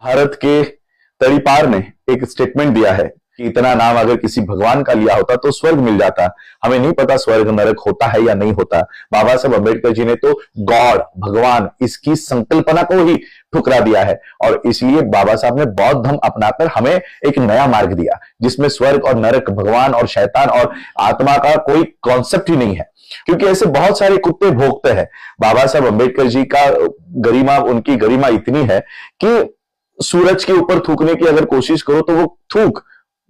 भारत के तड़ीपार ने एक स्टेटमेंट दिया है कि इतना नाम अगर किसी भगवान का लिया होता तो स्वर्ग मिल जाता। हमें नहीं पता स्वर्ग नरक होता है या नहीं होता। बाबा साहब अंबेडकर जी ने तो गॉड भगवान इसकी संकल्पना को ही ठुकरा दिया है और इसलिए बाबा साहब ने बौद्ध धर्म अपनाकर हमें एक नया मार्ग दिया जिसमें स्वर्ग और नरक, भगवान और शैतान और आत्मा का कोई कॉन्सेप्ट ही नहीं है। क्योंकि ऐसे बहुत सारे कुत्ते भोगते हैं। बाबा साहब अंबेडकर जी का गरिमा, उनकी गरिमा इतनी है कि सूरज के ऊपर थूकने की अगर कोशिश करो तो वो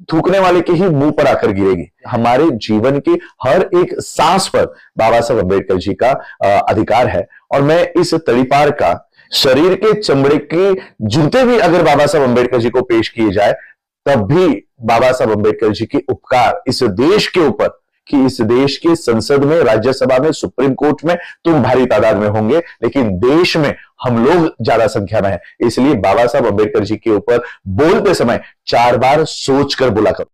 थूकने वाले के ही मुंह पर आकर गिरेगी। हमारे जीवन की हर एक सांस पर बाबा साहब अंबेडकर जी का अधिकार है और मैं इस तड़ीपार का शरीर के चमड़े के जूते भी अगर बाबा साहब अंबेडकर जी को पेश किए जाए तब भी बाबा साहब अंबेडकर जी के उपकार इस देश के ऊपर, कि इस देश की संसद में, राज्यसभा में, सुप्रीम कोर्ट में तुम भारी तादाद में होंगे लेकिन देश में हम लोग ज्यादा संख्या में हैं। इसलिए बाबा साहब अंबेडकर जी के ऊपर बोलते समय 4 बार सोचकर बोला करो।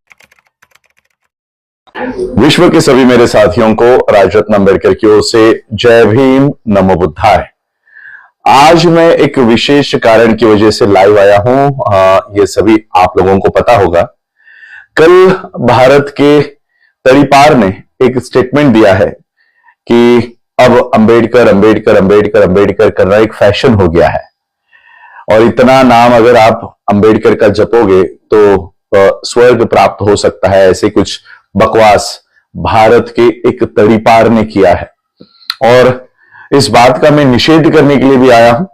विश्व के सभी मेरे साथियों को राजरत्न अंबेडकर की ओर से जय भीम, नमो बुद्धाय। आज मैं एक विशेष कारण की वजह से लाइव आया हूं। ये सभी आप लोगों को पता होगा। कल भारत के तड़ीपार ने एक स्टेटमेंट दिया है कि अब अंबेडकर अंबेडकर अंबेडकर अंबेडकर करना एक फैशन हो गया है और इतना नाम अगर आप अंबेडकर का जपोगे तो स्वर्ग प्राप्त हो सकता है। ऐसे कुछ बकवास भारत के एक तड़ीपार ने किया है और इस बात का मैं निषेध करने के लिए भी आया हूं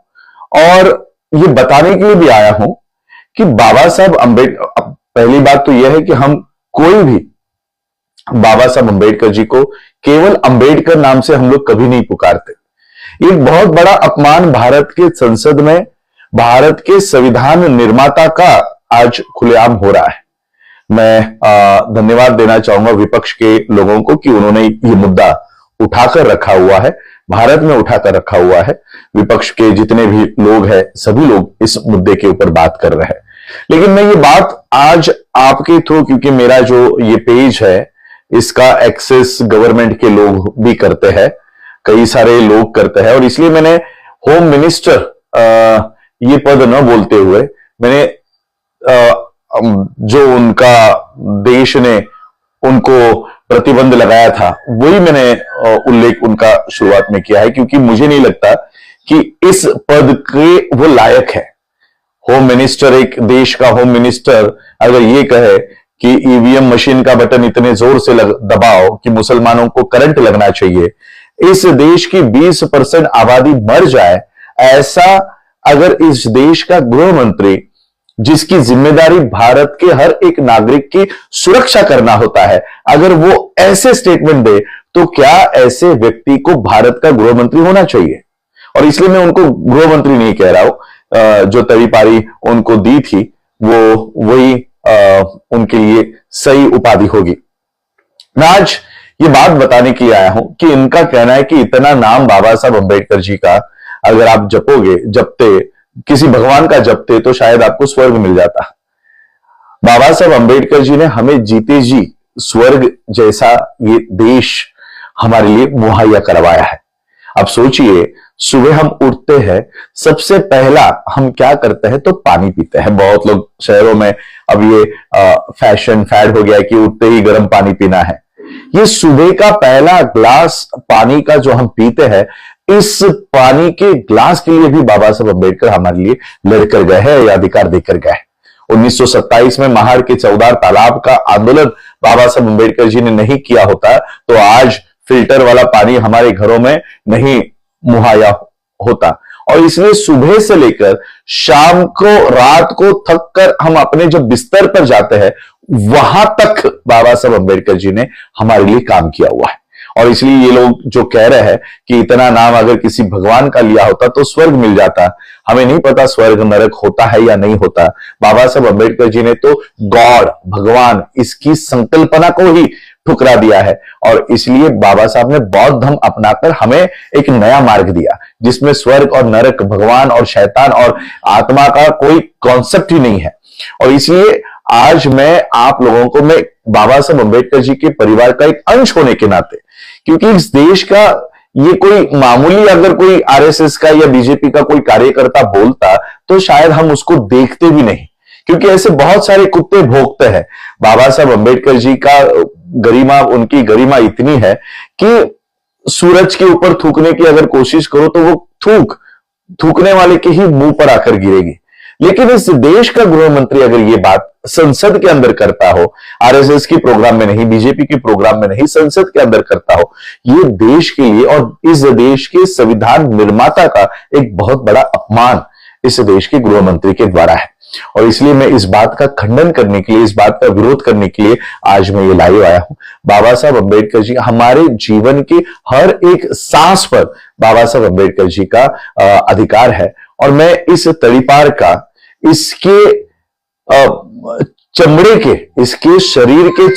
और ये बताने के लिए भी आया हूं कि बाबा साहब अंबेडकर, पहली बात तो यह है कि हम कोई भी बाबा साहब अंबेडकर जी को केवल अंबेडकर नाम से हम लोग कभी नहीं पुकारते। ये बहुत बड़ा अपमान भारत के संसद में भारत के संविधान निर्माता का आज खुलेआम हो रहा है। मैं धन्यवाद देना चाहूंगा विपक्ष के लोगों को कि उन्होंने ये मुद्दा उठाकर रखा हुआ है, भारत में उठाकर रखा हुआ है। विपक्ष के जितने भी लोग हैं सभी लोग इस मुद्दे के ऊपर बात कर रहे हैं। लेकिन मैं ये बात आज आपके थ्रू, क्योंकि मेरा जो ये पेज है इसका एक्सेस गवर्नमेंट के लोग भी करते हैं, कई सारे लोग करते हैं और इसलिए मैंने होम मिनिस्टर ये पद न बोलते हुए मैंने जो उनका देश ने उनको प्रतिबंध लगाया था वही मैंने उल्लेख उनका शुरुआत में किया है, क्योंकि मुझे नहीं लगता कि इस पद के वो लायक है। होम मिनिस्टर, एक देश का होम मिनिस्टर अगर ये कहे कि ईवीएम मशीन का बटन इतने जोर से दबाओ कि मुसलमानों को करंट लगना चाहिए, इस देश की 20% आबादी मर जाए, ऐसा अगर इस देश का गृह मंत्री, जिसकी जिम्मेदारी भारत के हर एक नागरिक की सुरक्षा करना होता है, अगर वो ऐसे स्टेटमेंट दे तो क्या ऐसे व्यक्ति को भारत का गृह मंत्री होना चाहिए? और इसलिए मैं उनको गृह मंत्री नहीं कह रहा हूं, जो तड़ीपारी उनको दी थी वो वही उनके लिए सही उपाधि होगी। मैं आज ये बात बताने के लिए आया हूं कि इनका कहना है कि इतना नाम बाबा साहब अंबेडकर जी का अगर आप जपोगे, जपते, किसी भगवान का जपते तो शायद आपको स्वर्ग मिल जाता। बाबा साहब अंबेडकर जी ने हमें जीते जी स्वर्ग जैसा ये देश हमारे लिए मुहैया करवाया है। अब सोचिए, सुबह हम उठते हैं, सबसे पहला हम क्या करते हैं तो पानी पीते हैं। बहुत लोग शहरों में अब ये फैशन फैड हो गया है कि उठते ही गर्म पानी पीना है। ये सुबह का पहला ग्लास पानी का जो हम पीते हैं, इस पानी के ग्लास के लिए भी बाबा साहब अंबेडकर हमारे लिए लड़कर गए हैं या अधिकार देकर गए। 1927 में महाड़ के चौदार तालाब का आंदोलन बाबा साहब अंबेडकर जी ने नहीं किया होता तो आज फिल्टर वाला पानी हमारे घरों में नहीं मुहैया होता। और इसलिए सुबह से लेकर शाम को, रात को थक कर हम अपने जब बिस्तर पर जाते हैं वहां तक बाबा साहब अंबेडकर जी ने हमारे लिए काम किया हुआ है। और इसलिए ये लोग जो कह रहे हैं कि इतना नाम अगर किसी भगवान का लिया होता तो स्वर्ग मिल जाता, हमें नहीं पता स्वर्ग नरक होता है या नहीं होता। बाबा साहब अंबेडकर जी ने तो गॉड भगवान इसकी संकल्पना को ही ठुकरा दिया है और इसलिए बाबा साहब ने बौद्ध धर्म अपनाकर हमें एक नया मार्ग दिया जिसमें स्वर्ग और नरक, भगवान और शैतान और आत्मा का कोई कॉन्सेप्ट ही नहीं है। और इसलिए आज मैं आप लोगों को, मैं बाबा साहब अंबेडकर जी के परिवार का एक अंश होने के नाते, क्योंकि इस देश का ये कोई मामूली अगर कोई आरएसएस का या बीजेपी का कोई कार्यकर्ता बोलता तो शायद हम उसको देखते भी नहीं, क्योंकि ऐसे बहुत सारे कुत्ते भौंकते हैं। बाबा साहब अंबेडकर जी का गरिमा, उनकी गरिमा इतनी है कि सूरज के ऊपर थूकने की अगर कोशिश करो तो वो थूकने वाले के ही मुंह पर आकर गिरेगी। लेकिन इस देश का गृह मंत्री अगर ये बात संसद के अंदर करता हो, आरएसएस की प्रोग्राम में नहीं, बीजेपी के प्रोग्राम में नहीं, संसद के अंदर करता हो, ये देश के लिए और इस देश के संविधान निर्माता का एक बहुत बड़ा अपमान इस देश के गृह मंत्री के द्वारा है। और इसलिए मैं इस बात का खंडन करने के लिए, इस बात का विरोध करने के लिए आज मैं ये लाइव आया हूं। बाबा साहब अंबेडकर जी, हमारे जीवन के हर एक सांस पर बाबा साहब अंबेडकर जी का अधिकार है। और मैं इस तड़ीपार का, इसके चमड़े के, इसके शरीर के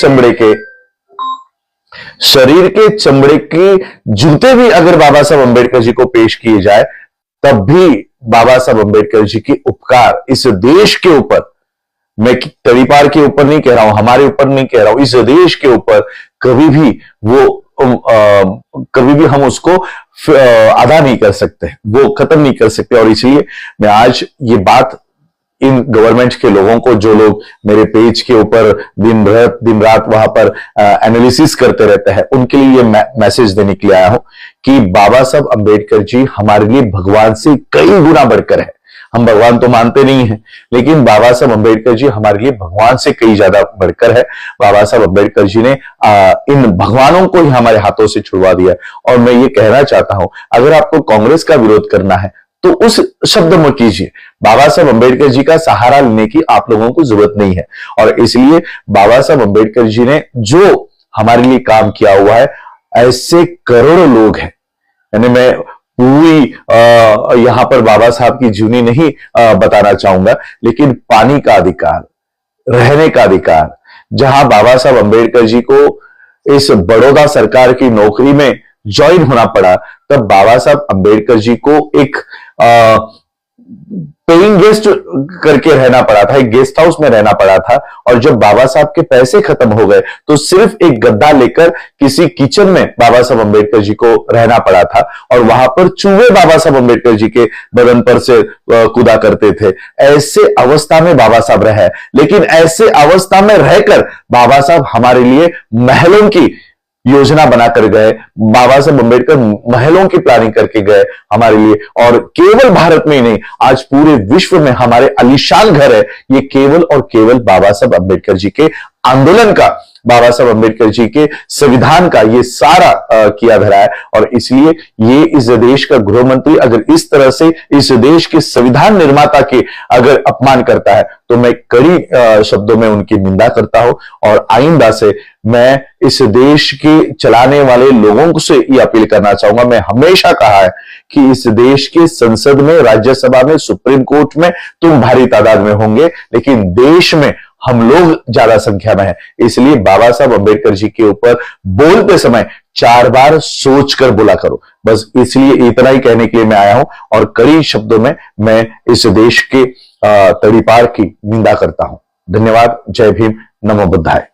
चमड़े के जूते भी अगर बाबा साहब अंबेडकर जी को पेश किए जाए, तब भी बाबा साहब अंबेडकर जी के उपकार इस देश के ऊपर, मैं तड़ीपार के ऊपर नहीं कह रहा हूं, हमारे ऊपर नहीं कह रहा हूं, इस देश के ऊपर कभी भी हम उसको अदा नहीं कर सकते, वो खत्म नहीं कर सकते। और इसलिए मैं आज ये बात इन गवर्नमेंट के लोगों को, जो लोग मेरे पेज के ऊपर दिन रात वहां पर एनालिसिस करते रहते हैं, उनके लिए ये मैसेज देने के लिए आया हूं कि बाबा साहब अंबेडकर जी हमारे लिए भगवान से कई गुना बढ़कर है। हम भगवान तो मानते नहीं हैं, लेकिन बाबा साहब अंबेडकर जी हमारे लिए भगवान से कई ज्यादा बढ़कर है। बाबा साहब अंबेडकर जी ने इन भगवानों को ही हमारे हाथों से छुड़वा दिया। और मैं ये कहना चाहता हूं, अगर आपको कांग्रेस का विरोध करना है तो उस शब्द में कीजिए, बाबा साहब अंबेडकर जी का सहारा लेने की आप लोगों को जरूरत नहीं है। और इसलिए बाबा साहब अंबेडकर जी ने जो हमारे लिए काम किया हुआ है, ऐसे करोड़ों लोग हैं। यानी मैं पूरी यहां पर बाबा साहब की जीवनी नहीं बताना चाहूंगा, लेकिन पानी का अधिकार, रहने का अधिकार, जहां बाबा साहब अंबेडकर जी को इस बड़ौदा सरकार की नौकरी में ज्वाइन होना पड़ा, तब बाबा साहब अंबेडकर जी को एक पेइंग गेस्ट करके रहना पड़ा था, एक गेस्ट हाउस में रहना पड़ा था। और जब बाबा साहब के पैसे खत्म हो गए तो सिर्फ एक गद्दा लेकर किसी किचन में बाबा साहब अंबेडकर जी को रहना पड़ा था। और वहां पर चूहे बाबा साहब अंबेडकर जी के बदन पर से कूदा करते थे। ऐसे अवस्था में बाबा साहब रहे, लेकिन ऐसे अवस्था में रहकर बाबा साहब हमारे लिए महलों की योजना बनाकर गए। बाबा साहब अंबेडकर महलों की प्लानिंग करके गए हमारे लिए। और केवल भारत में ही नहीं, आज पूरे विश्व में हमारे आलीशान घर है, ये केवल और केवल बाबा साहब अंबेडकर जी के आंदोलन का, बाबा साहब अंबेडकर जी के संविधान का ये सारा किया धरा है। और इसलिए ये इस देश का गृह मंत्री अगर इस तरह से इस देश के संविधान निर्माता के अगर अपमान करता है, तो मैं कड़ी शब्दों में उनकी निंदा करता हूं। और आइंदा से मैं इस देश के चलाने वाले लोगों से ये अपील करना चाहूंगा, मैं हमेशा कहा है कि इस देश के संसद में, राज्यसभा में, सुप्रीम कोर्ट में तुम भारी तादाद में होंगे, लेकिन देश में हम लोग ज्यादा संख्या में हैं। इसलिए बाबा साहब अंबेडकर जी के ऊपर बोलते समय 4 बार सोचकर बोला करो। बस इसलिए इतना ही कहने के लिए मैं आया हूं। और कड़ी शब्दों में मैं इस देश के तड़ीपार की निंदा करता हूं। धन्यवाद। जय भीम। नमो बुद्धाय।